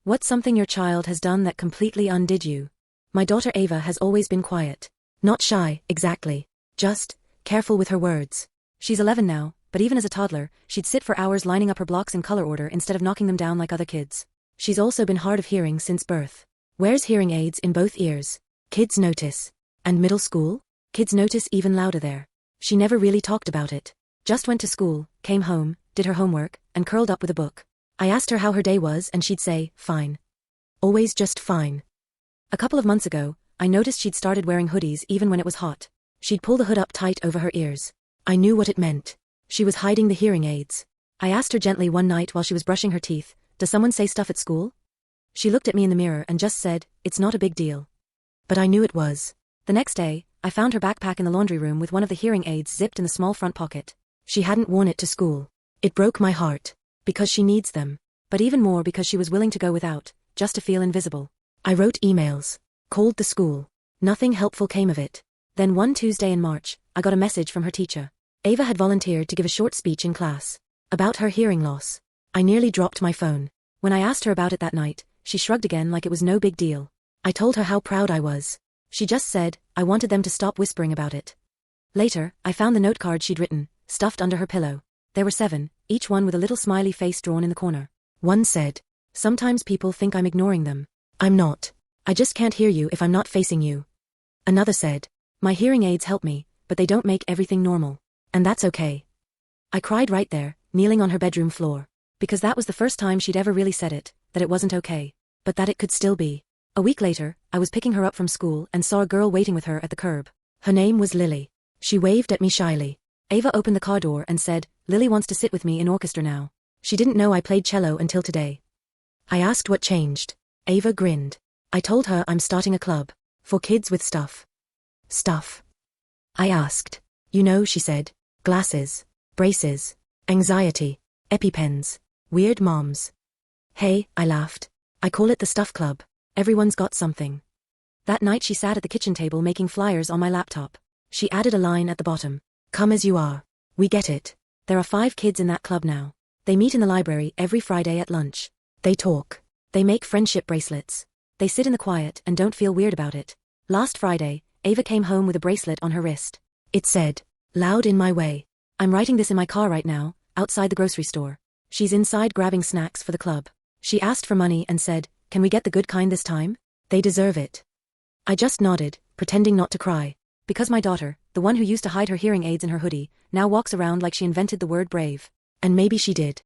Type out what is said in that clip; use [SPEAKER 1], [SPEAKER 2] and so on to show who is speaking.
[SPEAKER 1] What's something your child has done that completely undid you? My daughter Ava has always been quiet. Not shy, exactly. Just careful with her words. She's 11 now, but even as a toddler, she'd sit for hours lining up her blocks in color order instead of knocking them down like other kids. She's also been hard of hearing since birth. Wears hearing aids in both ears. Kids notice. And middle school? Kids notice even louder there. She never really talked about it. Just went to school, came home, did her homework, and curled up with a book. I asked her how her day was and she'd say, fine. Always just fine. A couple of months ago, I noticed she'd started wearing hoodies even when it was hot. She'd pull the hood up tight over her ears. I knew what it meant. She was hiding the hearing aids. I asked her gently one night while she was brushing her teeth, does someone say stuff at school? She looked at me in the mirror and just said, it's not a big deal. But I knew it was. The next day, I found her backpack in the laundry room with one of the hearing aids zipped in the small front pocket. She hadn't worn it to school. It broke my heart. Because she needs them. But even more because she was willing to go without, just to feel invisible. I wrote emails. Called the school. Nothing helpful came of it. Then one Tuesday in March, I got a message from her teacher. Ava had volunteered to give a short speech in class. About her hearing loss. I nearly dropped my phone. When I asked her about it that night, she shrugged again like it was no big deal. I told her how proud I was. She just said, I wanted them to stop whispering about it. Later, I found the note card she'd written, stuffed under her pillow. There were 7, each one with a little smiley face drawn in the corner. One said, sometimes people think I'm ignoring them. I'm not. I just can't hear you if I'm not facing you. Another said, my hearing aids help me, but they don't make everything normal. And that's okay. I cried right there, kneeling on her bedroom floor. Because that was the first time she'd ever really said it, that it wasn't okay. But that it could still be. A week later, I was picking her up from school and saw a girl waiting with her at the curb. Her name was Lily. She waved at me shyly. Ava opened the car door and said, Lily wants to sit with me in orchestra now. She didn't know I played cello until today. I asked what changed. Ava grinned. I told her I'm starting a club. For kids with stuff. Stuff. I asked. You know, she said. Glasses. Braces. Anxiety. EpiPens. Weird moms. Hey, I laughed. I call it the Stuff Club. Everyone's got something. That night she sat at the kitchen table making flyers on my laptop. She added a line at the bottom. Come as you are. We get it. There are 5 kids in that club now. They meet in the library every Friday at lunch. They talk. They make friendship bracelets. They sit in the quiet and don't feel weird about it. Last Friday, Ava came home with a bracelet on her wrist. It said, loud in my way. I'm writing this in my car right now, outside the grocery store. She's inside grabbing snacks for the club. She asked for money and said, can we get the good kind this time? They deserve it. I just nodded, pretending not to cry. Because my daughter, the one who used to hide her hearing aids in her hoodie, now walks around like she invented the word brave. And maybe she did.